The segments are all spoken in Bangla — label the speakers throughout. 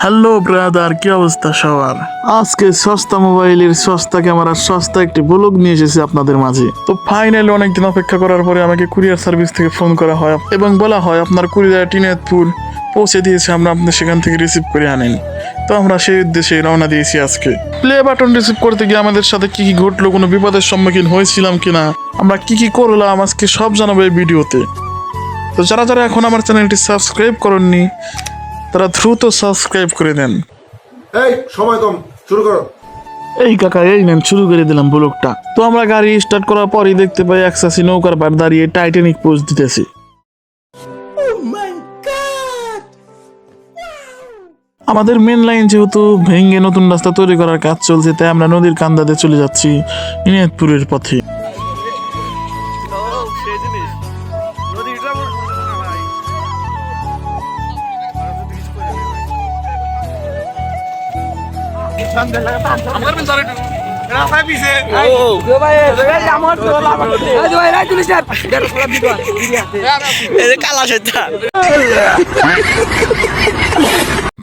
Speaker 1: হ্যালো ব্রাদার, কি অবস্থা সবার? আজকে সস্তা মোবাইলের সস্তা ক্যামেরার সস্তা একটি ব্লগ নিয়ে এসেছি আপনাদের মাঝে। তো ফাইনালি অনেকদিন অপেক্ষা করার পরে আমাকে কুরিয়ার সার্ভিস থেকে ফোন করা হয় এবং বলা হয় আপনার কুরিয়ার টিনেতপুর পৌঁছে দিয়েছে, আমরা আপনি সেখান থেকে রিসিভ করে আনেন। তো আমরা সেই উদ্দেশ্যে রওনা দিয়েছি আজকে। প্লে বাটন রিসিভ করতে গিয়ে আমাদের সাথে কি কি ঘটলো, কোনো বিপদের সম্মুখীন হয়েছিলাম কিনা, আমরা কি কি করলাম আজকে সব জানাবো এই ভিডিওতে। তো যারা যারা এখন আমার চ্যানেলটি সাবস্ক্রাইব করেননি তারা দ্রুত সাবস্ক্রাইব করে দেন।
Speaker 2: এই সময় কম, শুরু করো।
Speaker 1: এই কাকা, এই নেন, শুরু করে দিলাম ব্লগটা। তো আমরা গাড়ি স্টার্ট করার পরই দেখতে পাই একসাসি নৌকার পাড় দাঁড়িয়ে টাইটানিক পোজ দিতেছি। আমাদের মেন লাইন যেহেতু ভেঙে নতুন রাস্তা তৈরি করার কাজ চলছে, তাই আমরা নদীর কান্দাতে চলে যাচ্ছি ইনায়তপুরের পথে।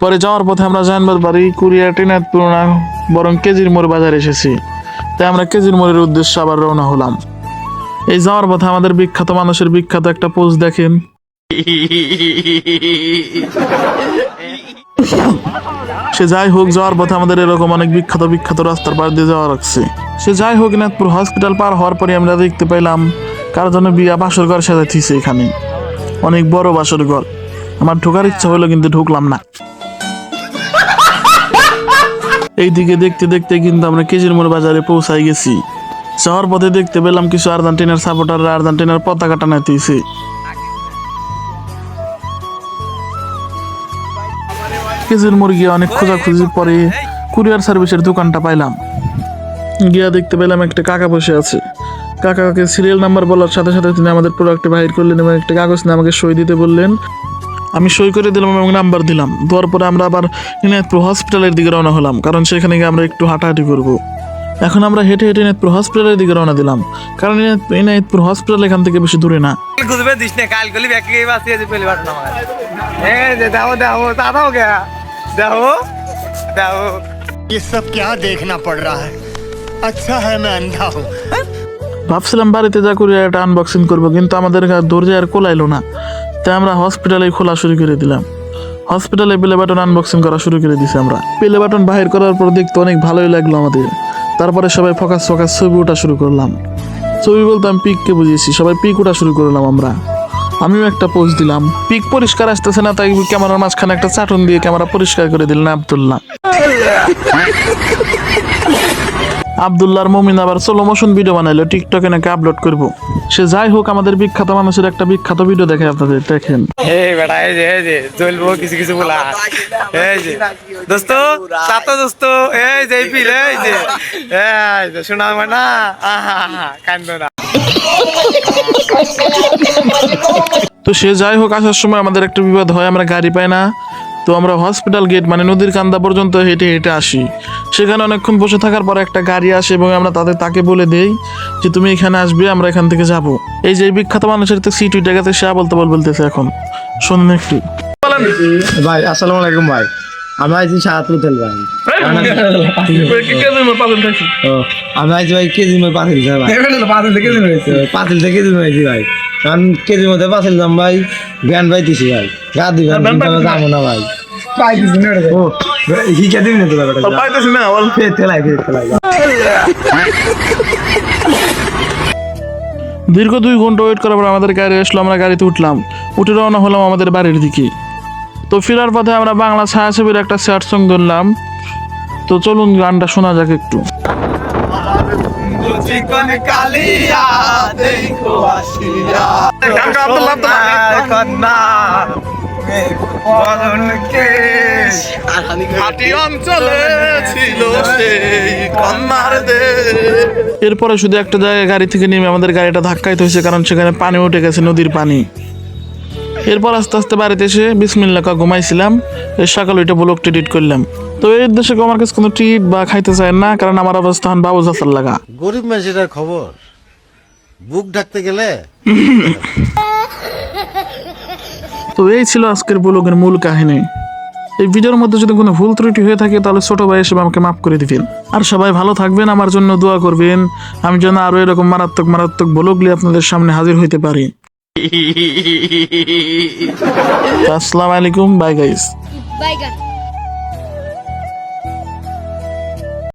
Speaker 1: পরে যাওয়ার পথে আমরা জানবার পারি কুরিয়ার টিনাতপুর না বরং কেজির মোড় বাজার এসেছি। তাই আমরা কেজির মোড়ের উদ্দেশ্যে আবার রওনা হলাম। এই যাওয়ার পথে আমাদের বিখ্যাত মানুষের বিখ্যাত একটা পোজ দেখেন। সে যাই হোক, যাওয়ার পথে আমাদের এরকম অনেক বিখ্যাত বিখ্যাত রাস্তার পার দিয়ে যাওয়া রাখছে। সে যাই হোক, ইনায়তপুর হসপিটাল পার হওয়ার পরে আমরা দেখতে পেলাম কার জন্য বিয়া বাসর ঘর সাজাইছে। এখানে অনেক বড় বাসর ঘর। আমার ঢোকার ইচ্ছা হলো কিন্তু ঢুকলাম না। এইদিকে দেখতে দেখতে কিন্তু আমরা কেজির মোড় বাজারে পৌঁছাই গেছি। যাওয়ার পথে দেখতে পেলাম কিছু আর্জেন্টিনার সাপোর্টাররা আর্জেন্টিনার পতাকা টানাইতেছে। কেজির মোড় গিয়ে অনেক খোঁজাখুঁজি পরে কুরিয়ার সার্ভিসের দোকানটা পাইলাম। গিয়া দেখতে পেলাম একটা কাকা বসে আছে। কাকাকে সিরিয়াল নাম্বার বলার সাথে সাথে তিনি আমাদের প্রোডাক্টে বাহির করলেন এবং একটা কাগজ নিয়ে আমাকে সই দিতে বললেন। আমি সই করে দিলাম এবং নাম্বার দিলাম। দেওয়ার পরে আমরা আবার ইনায়তপুর হসপিটালের দিকে রওনা হলাম, কারণ সেখানে গিয়ে আমরা একটু হাঁটাহাঁটি করব। এখন আমরা হেঁটে হেঁটে ইনায়তপুর হসপিটালের দিকে রওনা দিলাম, কারণ ইনায়তপুর হসপিটাল এখান থেকে বেশি দূরে না।
Speaker 3: ये सब क्या देखना पड़ रहा है? अच्छा है मैं अंधा हूँ।
Speaker 1: ভাবছিলাম বাড়িতে যা করে একটা আনবক্সিং করবো, কিন্তু আমাদের ধৈর্য আর কোলাইলো না। তাই আমরা হসপিটালে খোলা শুরু করে দিলাম। হসপিটালে প্লে বাটন আনবক্সিং করা শুরু করে দিছি আমরা। প্লে বাটন বাহির করার পর দেখতে অনেক ভালোই লাগলো আমাদের। তারপরে সবাই ফোকাস ছবি ওঠা শুরু করলাম। ছবি বলতে আমি পিককে বুঝিয়েছি, সবাই পিক ওঠা শুরু করলাম আমরা। আমিও একটা পোজ দিলাম। পিক পরিষ্কার আসতেছে না, তাই ক্যামেরার মাঝখানে একটা চাটন দিয়ে ক্যামেরা পরিষ্কার করে দিলেন আব্দুল্লাহ। আব্দুল্লাহর মমিন আবার স্লো মোশন ভিডিও বানাইলো, টিকটকে নাকি আপলোড করব। সে যাই হোক, আমাদের বিখ্যাত মানুষের একটা বিখ্যাত ভিডিও দেখে আপনাদের দেখেন।
Speaker 4: এই বেটা এই যে চলবো কিছু কিছু বলা। এই যে দোস্ত সাতো দোস্ত, এই যে পিল, এই যে শোনা না, আহা কান্দো না।
Speaker 1: তো সে যাই হোক, আসার সময় আমাদের একটা বিপদ হয়, আমরা গাড়ি পাই না। তো আমরা হসপিটাল গেট মানে নদীর কান্দা পর্যন্ত হেঁটে হেঁটে আসি। সেখানে অনেকক্ষণ বসে থাকার পর একটা গাড়ি আসে এবং আমরা তাকে বলে দেই যে তুমি এখানে আসবে, আমরা এখান থেকে যাব। এই যে বিখ্যাত মানুষের তো সিট উঠে গেছে, সে বলতেছে এখন শুনুন একটু।
Speaker 5: ভাই আসসালামু আলাইকুম ভাই, আমি আইছি সাহাতুল ভাই। আমি আইছি ভাই কেজি মধ্যে পাতিল ভাই, পাতিল থেকে কেজি হয়েছি ভাই। কারণ কেজির মধ্যে পাতিল দাম ভাই, জ্ঞান পাইতেছি ভাই, গা দিবেন যাবো না ভাই। ও হিকা দিবি না তো
Speaker 1: দীর্ঘ 2 ঘন্টা ওয়েট করার পর আমাদের গাড়ি আসলো। আমরা গাড়িতে উঠলাম, উঠে রওনা হলাম আমাদের বাড়ির দিকে। তো ফেরার পথে আমরা বাংলা ছায়াছবির একটা স্যাড সং ধরলাম। তো চলুন গানটা শোনা যাক একটু। এরপরে শুধু একটা জায়গায় গাড়ি থেকে নেমে আমাদের গাড়িটা ধাক্কাইতে হয়েছে, কারণ সেখানে পানি উঠে গেছে, নদীর পানি। এরপর আস্তে আস্তে বাড়িতে এসে বিসমিল্লাহ ঘুমাইছিলাম। এর সকালে ওইটা ব্লগ এডিট করলাম। তো এর দেশে আমার কাছে কোনো ট্রিট বা খাইতে চায় না, কারণ আমার অবস্থা এখন বাবু চাচার লাগা।
Speaker 2: গরিব মানুষের খবর বুক ঢাকতে গেলে।
Speaker 1: তো এই ছিল আজকের ব্লগের মূল কাহিনী। এই ভিডিওর মধ্যে যদি কোনো ভুল ত্রুটি হয়ে থাকে তাহলে ছোট ভাই হিসেবে আমাকে মাফ করে দিবেন। আর সবাই ভালো থাকবেন, আমার জন্য দোয়া করবেন, আমি যেন আরো এরকম মারাত্মক মারাত্মক ব্লগ নিয়ে আপনাদের সামনে হাজির হইতে পারি। আসসালামু আলাইকুম, বাই গাইস।
Speaker 6: Bye guys.